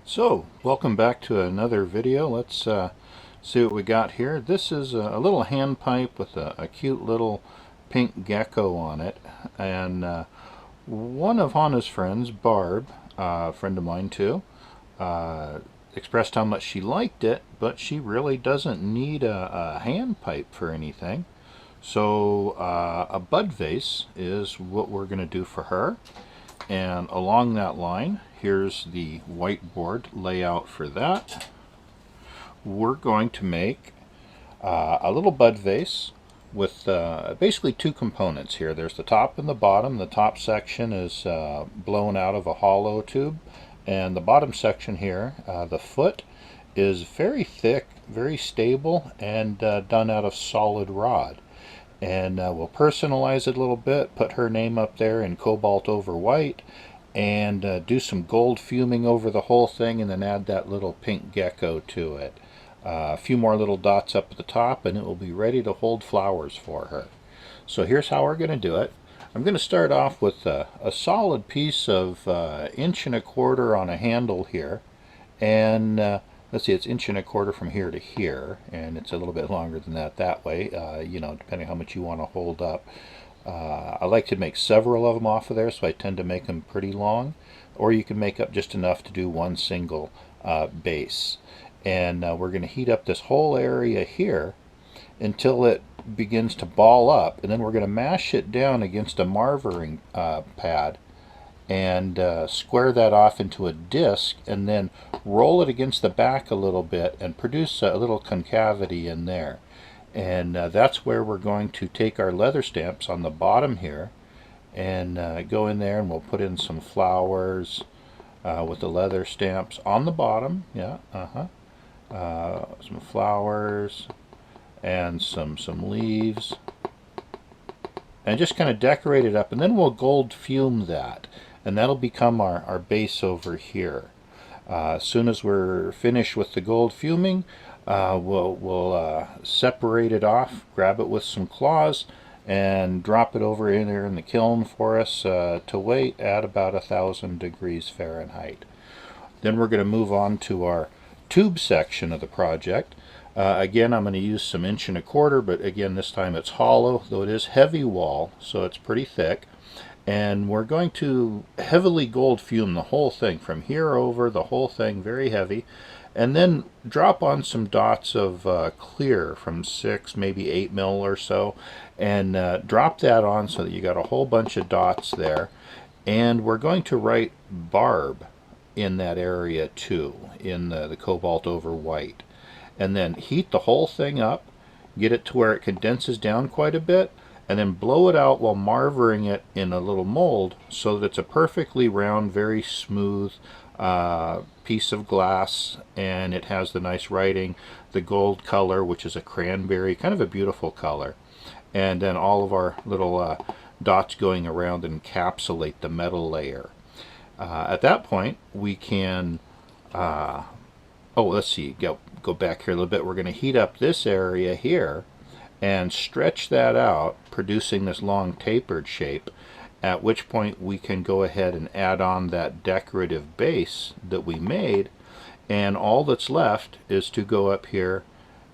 So, welcome back to another video. Let's see what we got here. This is a little hand pipe with a cute little pink gecko on it. And one of Hannah's friends, Barb, a friend of mine too, uh, expressed how much she liked it, but she really doesn't need a hand pipe for anything. So a bud vase is what we're going to do for her. And along that line, here's the whiteboard layout for that. We're going to make a little bud vase with basically two components here. There's the top and the bottom. The top section is blown out of a hollow tube, and the bottom section here, the foot, is very thick, very stable, and done out of solid rod. And we'll personalize it a little bit, put her name up there in cobalt over white, and do some gold fuming over the whole thing, and then add that little pink gecko to it. A few more little dots up at the top, and it will be ready to hold flowers for her. So here's how we're going to do it. I'm going to start off with a solid piece of 1.25 inches on a handle here, and let's see, it's 1.25 inches from here to here, and it's a little bit longer than that way, depending how much you want to hold up. I like to make several of them off of there, so I tend to make them pretty long, or you can make up just enough to do one single base. And we're going to heat up this whole area here until it begins to ball up, and then we're going to mash it down against a marvering pad and square that off into a disc, and then roll it against the back a little bit and produce a little concavity in there. And that's where we're going to take our leather stamps on the bottom here and go in there, and we'll put in some flowers with the leather stamps on the bottom. Yeah, some flowers and some leaves, and just kind of decorate it up, and then we'll gold fume that, and that'll become our base over here. As soon as we're finished with the gold fuming, we'll separate it off, grab it with some claws, and drop it over in there in the kiln for us to wait at about 1,000 degrees Fahrenheit. Then we're going to move on to our tube section of the project. Again, I'm going to use some 1.25 inches, but again, this time it's hollow, though it is heavy wall, so it's pretty thick. And we're going to heavily gold fume the whole thing from here over, the whole thing very heavy, and then drop on some dots of clear from 6, maybe 8 mil or so, and drop that on so that you got a whole bunch of dots there. And we're going to write Barb in that area too, in the cobalt over white. And then heat the whole thing up, get it to where it condenses down quite a bit, and then blow it out while marvering it in a little mold so that it's a perfectly round, very smooth piece of glass, and it has the nice writing, the gold color, which is a cranberry, kind of a beautiful color, and then all of our little dots going around encapsulate the metal layer. At that point, we can let's see, go back here a little bit. We're going to heat up this area here and stretch that out, producing this long tapered shape, at which point we can go ahead and add on that decorative base that we made, and all that's left is to go up here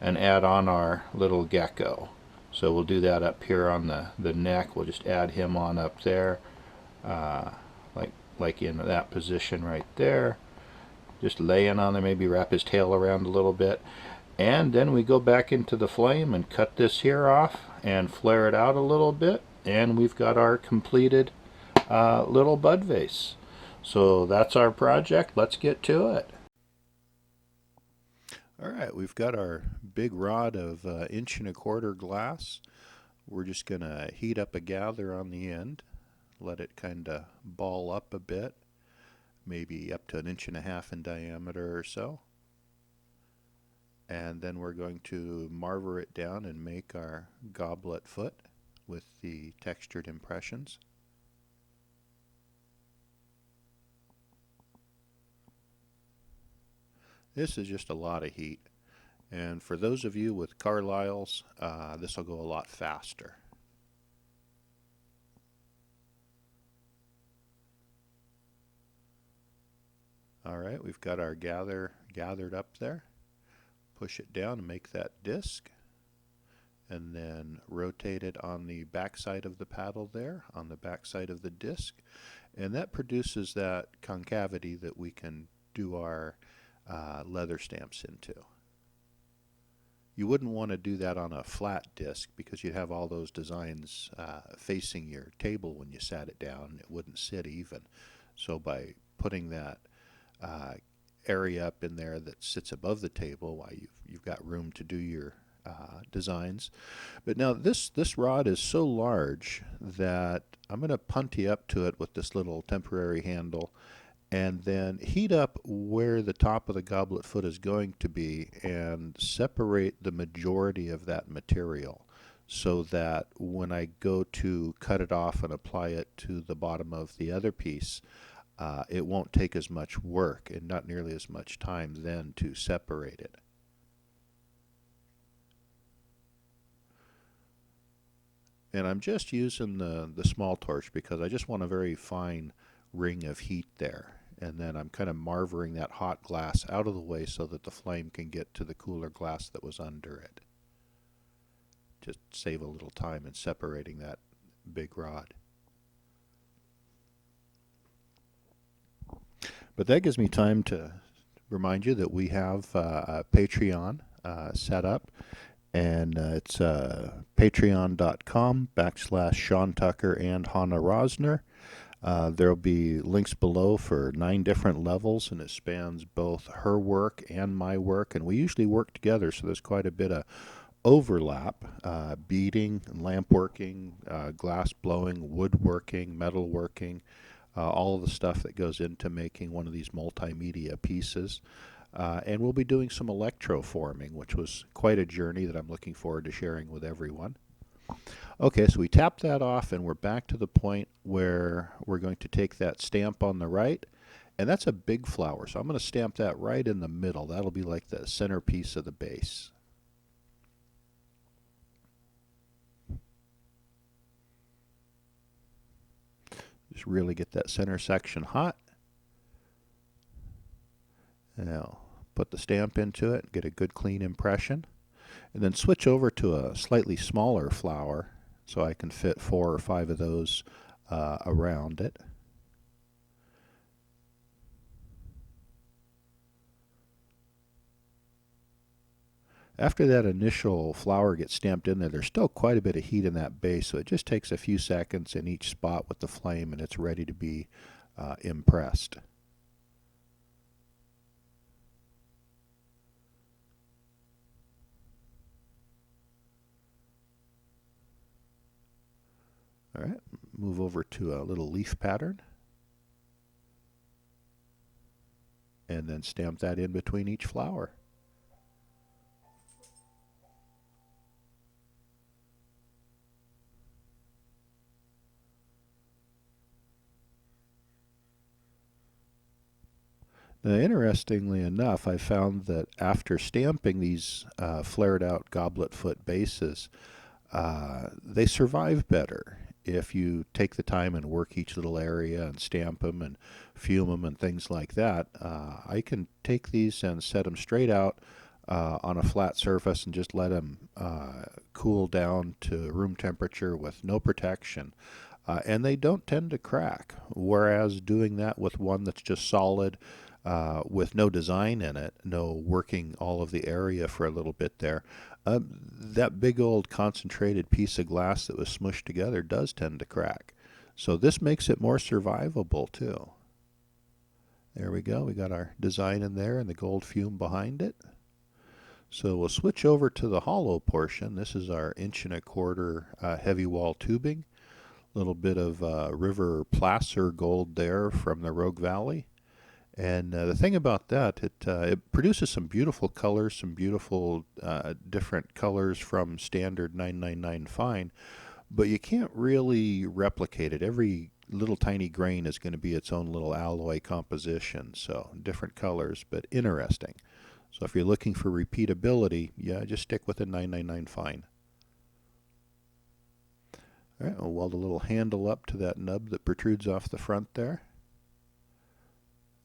and add on our little gecko. So we'll do that up here on the neck. We'll just add him on up there, like in that position right there. Just laying on there, maybe wrap his tail around a little bit. And then we go back into the flame and cut this here off and flare it out a little bit, and we've got our completed little bud vase. So that's our project. Let's get to it. All right, we've got our big rod of 1.25 inch glass. We're just going to heat up a gather on the end, let it kind of ball up a bit, maybe up to 1.5 inches in diameter or so. And then we're going to marver it down and make our goblet foot with the textured impressions. This is just a lot of heat, and for those of you with Carlisles, this will go a lot faster. Alright, we've got our gathered up there. Push it down and make that disc, and then rotate it on the back side of the paddle there, on the back side of the disc, and that produces that concavity that we can do our leather stamps into. You wouldn't want to do that on a flat disc because you'd have all those designs facing your table when you sat it down. It wouldn't sit even. So by putting that area up in there that sits above the table, why you've got room to do your designs. But now this rod is so large that I'm going to punty up to it with this little temporary handle, and then heat up where the top of the goblet foot is going to be and separate the majority of that material, so that when I go to cut it off and apply it to the bottom of the other piece, it won't take as much work and not nearly as much time then to separate it. And I'm just using the small torch because I just want a very fine ring of heat there. And then I'm kind of marvering that hot glass out of the way so that the flame can get to the cooler glass that was under it. Just save a little time in separating that big rod. But that gives me time to remind you that we have a Patreon set up, and it's patreon.com/Shawn Tucker and Hannah Rosner. There'll be links below for 9 different levels, and it spans both her work and my work, and we usually work together, so there's quite a bit of overlap. Beading, lampworking, glass blowing, woodworking, metalworking, all of the stuff that goes into making one of these multimedia pieces. And we'll be doing some electroforming, which was quite a journey that I'm looking forward to sharing with everyone. Okay, so we tap that off and we're back to the point where we're going to take that stamp on the right, and that's a big flower, so I'm going to stamp that right in the middle. That'll be like the centerpiece of the base. Just really get that center section hot. Now put the stamp into it, get a good clean impression, and then switch over to a slightly smaller flower so I can fit 4 or 5 of those around it. After that initial flower gets stamped in there, there's still quite a bit of heat in that base, so it just takes a few seconds in each spot with the flame and it's ready to be impressed. All right, move over to a little leaf pattern, and then stamp that in between each flower. Now, interestingly enough, I found that after stamping these flared out goblet foot bases, they survive better if you take the time and work each little area and stamp them and fume them and things like that. I can take these and set them straight out on a flat surface and just let them cool down to room temperature with no protection. And they don't tend to crack, whereas doing that with one that's just solid with no design in it, no working all of the area for a little bit there, that big old concentrated piece of glass that was smushed together does tend to crack. So this makes it more survivable too. There we go. We got our design in there and the gold fume behind it. So we'll switch over to the hollow portion. This is our 1.25" heavy wall tubing. A little bit of river placer gold there from the Rogue Valley. And the thing about that, it produces some beautiful colors, some beautiful different colors from standard 999 fine, but you can't really replicate it. Every little tiny grain is going to be its own little alloy composition, so different colors, but interesting. So if you're looking for repeatability, yeah, just stick with a 999 fine. All right, we'll weld a little handle up to that nub that protrudes off the front there.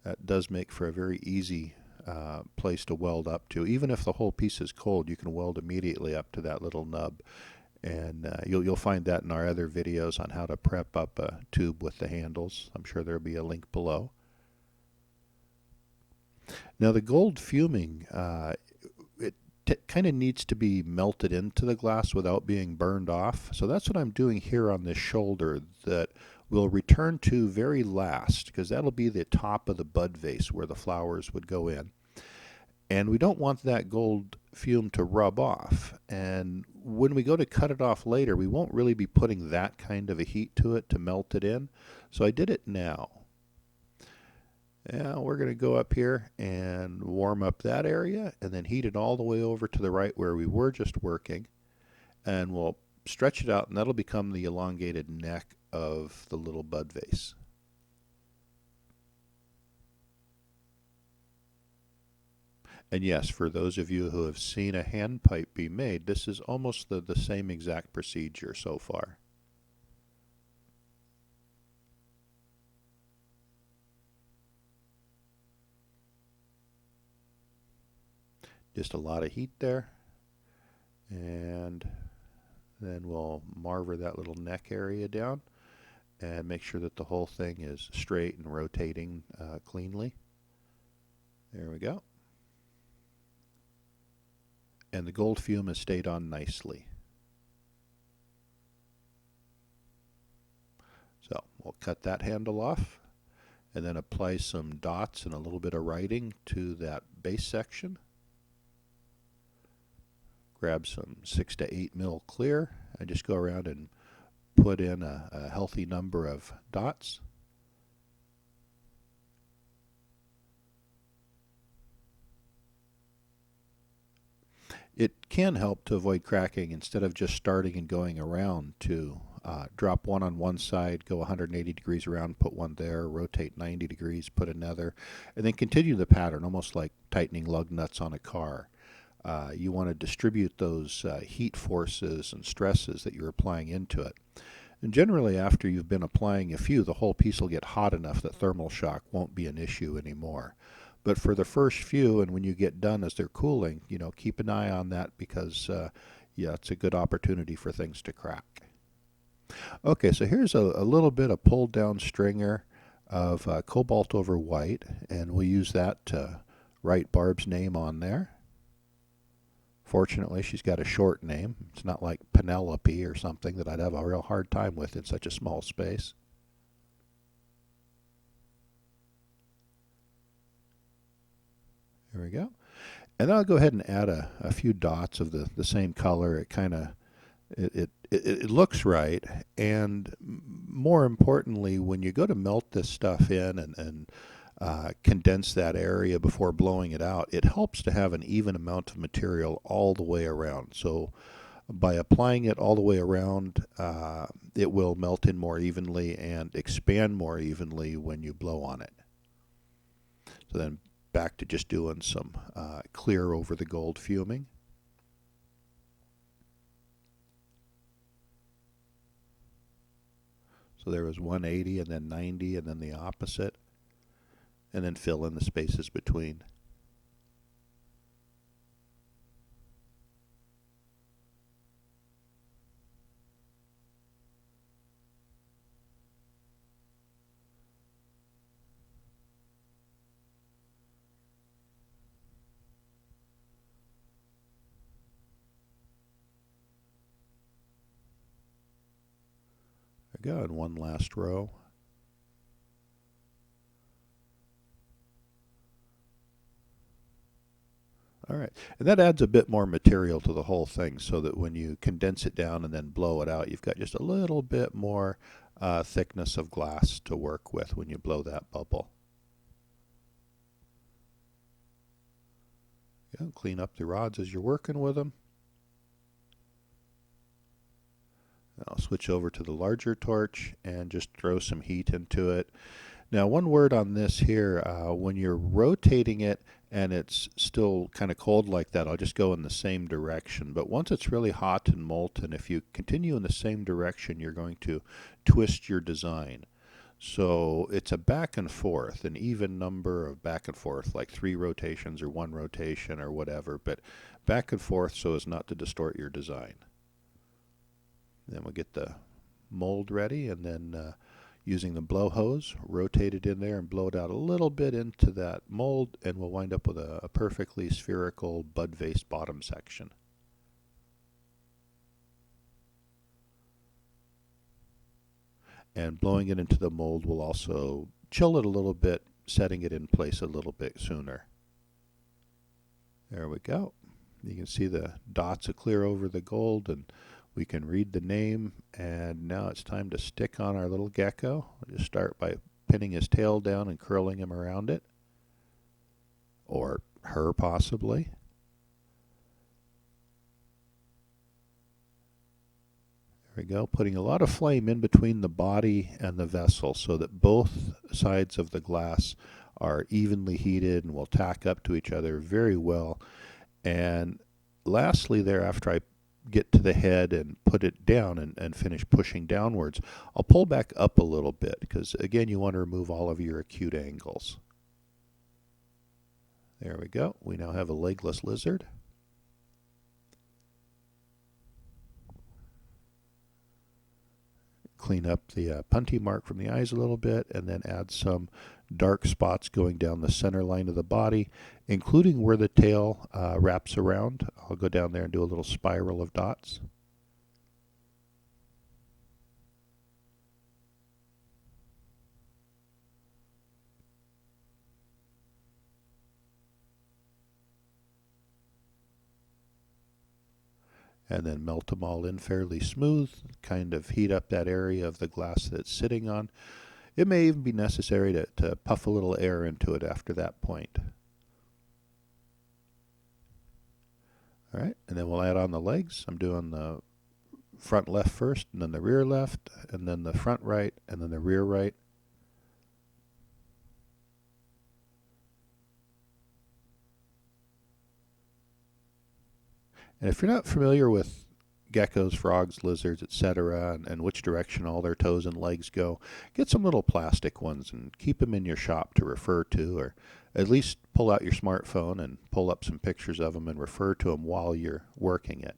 That does make for a very easy place to weld up to. Even if the whole piece is cold, you can weld immediately up to that little nub. And you'll find that in our other videos on how to prep up a tube with the handles. I'm sure there'll be a link below. Now the gold fuming, it kind of needs to be melted into the glass without being burned off. So that's what I'm doing here on this shoulder that we'll return to very last, because that'll be the top of the bud vase where the flowers would go in. And we don't want that gold fume to rub off. And when we go to cut it off later, we won't really be putting that kind of a heat to it to melt it in. So I did it now. Now we're going to go up here and warm up that area and then heat it all the way over to the right where we were just working. And we'll stretch it out, and that'll become the elongated neck of the little bud vase. And yes, for those of you who have seen a hand pipe be made, this is almost the same exact procedure so far. Just a lot of heat there. And then we'll marver that little neck area down and make sure that the whole thing is straight and rotating cleanly. There we go. And the gold fume has stayed on nicely. So we'll cut that handle off and then apply some dots and a little bit of writing to that base section. Grab some 6 to 8 mil clear and just go around and put in a healthy number of dots. It can help to avoid cracking, instead of just starting and going around, to drop one on one side, go 180 degrees around, put one there, rotate 90 degrees, put another, and then continue the pattern, almost like tightening lug nuts on a car. You want to distribute those heat forces and stresses that you're applying into it. And generally, after you've been applying a few, the whole piece will get hot enough that thermal shock won't be an issue anymore. But for the first few, and when you get done as they're cooling, keep an eye on that, because yeah, it's a good opportunity for things to crack. Okay, so here's a little bit of pulled down stringer of cobalt over white, and we'll use that to write Barb's name on there. Fortunately, she's got a short name. It's not like Penelope or something that I'd have a real hard time with in such a small space. There we go. And then I'll go ahead and add a few dots of the same color. It kind of, it looks right. And more importantly, when you go to melt this stuff in and condense that area before blowing it out, it helps to have an even amount of material all the way around. So by applying it all the way around, it will melt in more evenly and expand more evenly when you blow on it. So then back to just doing some clear over the gold fuming. So there was 180 and then 90 and then the opposite, and then fill in the spaces between. There we go, and one last row. All right, and that adds a bit more material to the whole thing, so that when you condense it down and then blow it out, you've got just a little bit more thickness of glass to work with when you blow that bubble. Yeah, clean up the rods as you're working with them. I'll switch over to the larger torch and just throw some heat into it. Now, one word on this here, when you're rotating it and it's still kind of cold like that, I'll just go in the same direction. But once it's really hot and molten, if you continue in the same direction, you're going to twist your design. So it's a back and forth, an even number of back and forth, like 3 rotations or 1 rotation or whatever, but back and forth so as not to distort your design. Then we'll get the mold ready, and then using the blow hose, rotate it in there and blow it out a little bit into that mold, and we'll wind up with a perfectly spherical bud vase bottom section. And blowing it into the mold will also chill it a little bit, setting it in place a little bit sooner. There we go. You can see the dots are clear over the gold, and we can read the name. And now it's time to stick on our little gecko. We'll just start by pinning his tail down and curling him around it, or her possibly. There we go, putting a lot of flame in between the body and the vessel so that both sides of the glass are evenly heated and will tack up to each other very well. And lastly there, after I get to the head and put it down and finish pushing downwards, I'll pull back up a little bit because, again, you want to remove all of your acute angles. There we go. We now have a legless lizard. Clean up the punty mark from the eyes a little bit, and then add some dark spots going down the center line of the body, including where the tail wraps around. I'll go down there and do a little spiral of dots. And then melt them all in fairly smooth, kind of heat up that area of the glass that it's sitting on. It may even be necessary to puff a little air into it after that point. All right, and then we'll add on the legs. I'm doing the front left first, and then the rear left, and then the front right, and then the rear right. And if you're not familiar with geckos, frogs, lizards, etc., and which direction all their toes and legs go, get some little plastic ones and keep them in your shop to refer to, or at least pull out your smartphone and pull up some pictures of them and refer to them while you're working it.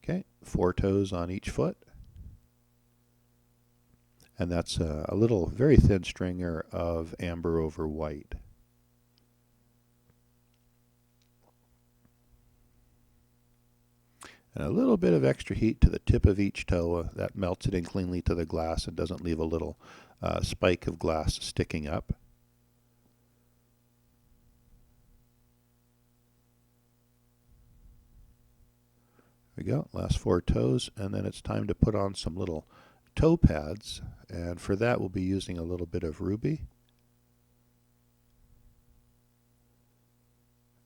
Okay, 4 toes on each foot. And that's a little very thin stringer of amber over white. And a little bit of extra heat to the tip of each toe. That melts it in cleanly to the glass and doesn't leave a little spike of glass sticking up. There we go, last 4 toes, and then it's time to put on some little toe pads, and for that we'll be using a little bit of ruby.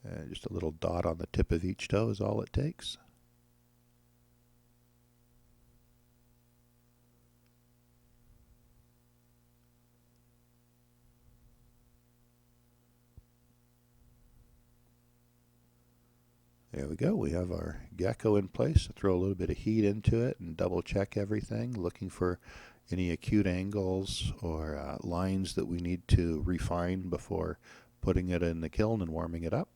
And just a little dot on the tip of each toe is all it takes. There we go. We have our gecko in place. Throw a little bit of heat into it and double check everything, looking for any acute angles or lines that we need to refine before putting it in the kiln and warming it up.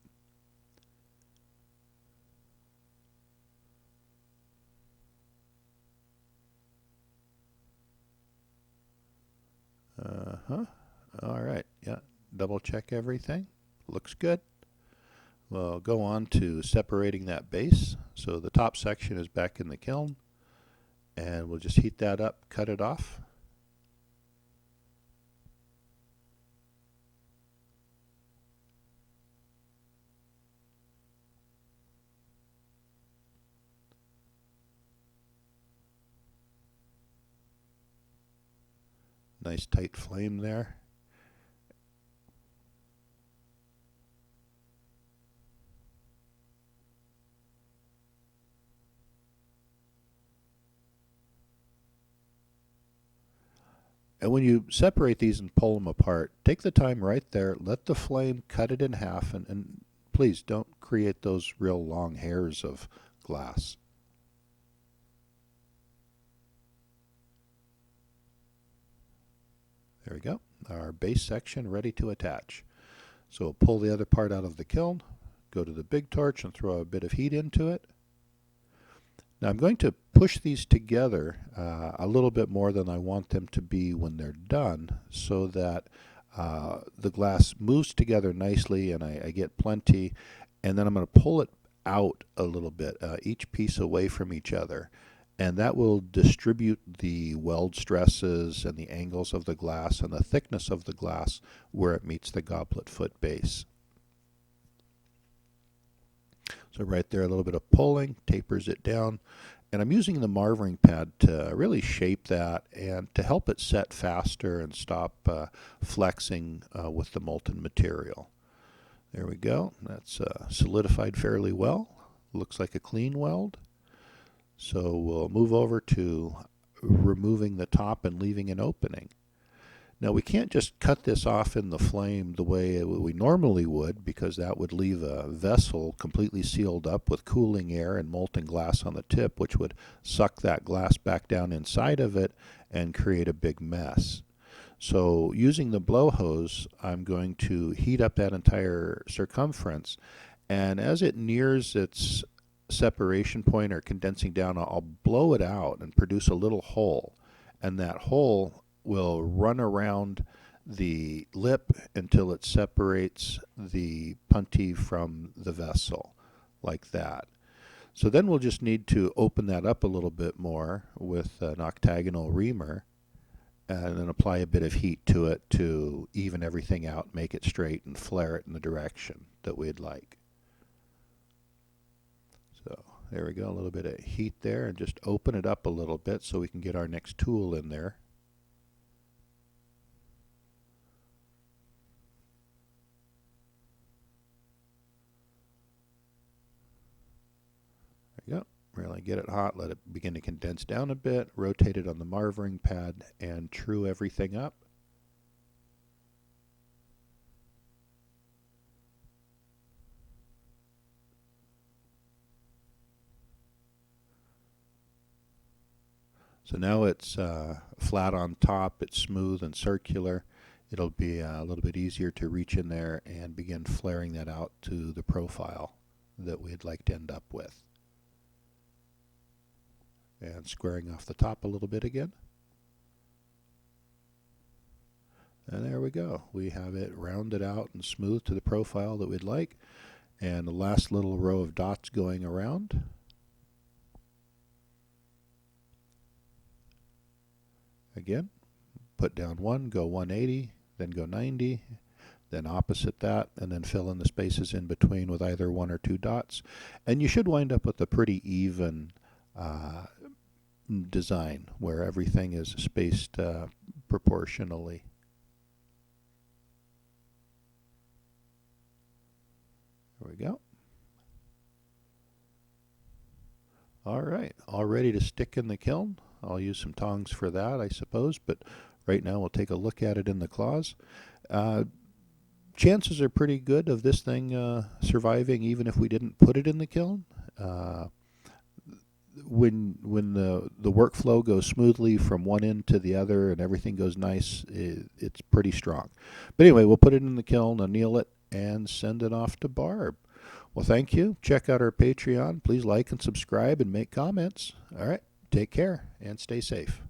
All right. Yeah. Double check everything. Looks good. We'll go on to separating that base. So the top section is back in the kiln, and we'll just heat that up, cut it off. Nice tight flame there. And when you separate these and pull them apart, take the time right there, let the flame cut it in half, and please don't create those real long hairs of glass. There we go. Our base section ready to attach. So we'll pull the other part out of the kiln, go to the big torch and throw a bit of heat into it. Now I'm going to push these together a little bit more than I want them to be when they're done, so that the glass moves together nicely and I get plenty, and then I'm going to pull it out a little bit, each piece away from each other, and that will distribute the weld stresses and the angles of the glass and the thickness of the glass where it meets the goblet foot base. So right there, a little bit of pulling tapers it down, and I'm using the marvering pad to really shape that and to help it set faster and stop flexing with the molten material. There we go. That's solidified fairly well. Looks like a clean weld. So we'll move over to removing the top and leaving an opening. Now we can't just cut this off in the flame the way we normally would, because that would leave a vessel completely sealed up with cooling air and molten glass on the tip, which would suck that glass back down inside of it and create a big mess. So using the blow hose, I'm going to heat up that entire circumference, and as it nears its separation point or condensing down, I'll blow it out and produce a little hole, and that hole will run around the lip until it separates the punty from the vessel, like that. So then we'll just need to open that up a little bit more with an octagonal reamer, and then apply a bit of heat to it to even everything out, make it straight, and flare it in the direction that we'd like. So there we go, a little bit of heat there, and just open it up a little bit so we can get our next tool in there. There you go. Really get it hot, let it begin to condense down a bit, rotate it on the marvering pad, and true everything up. So now it's flat on top, it's smooth and circular. It'll be a little bit easier to reach in there and begin flaring that out to the profile that we'd like to end up with. And squaring off the top a little bit again. And there we go. We have it rounded out and smooth to the profile that we'd like. And the last little row of dots going around. Again, put down one, go 180, then go 90, then opposite that, and then fill in the spaces in between with either one or two dots. And you should wind up with a pretty even design where everything is spaced proportionally. There we go. All right, all ready to stick in the kiln. I'll use some tongs for that, I suppose, but right now we'll take a look at it in the claws. Chances are pretty good of this thing surviving even if we didn't put it in the kiln. When the workflow goes smoothly from one end to the other and everything goes nice, it's pretty strong. But anyway, we'll put it in the kiln, anneal it, and send it off to Barb. Well, thank you. Check out our Patreon. Please like and subscribe and make comments. All right, take care and stay safe.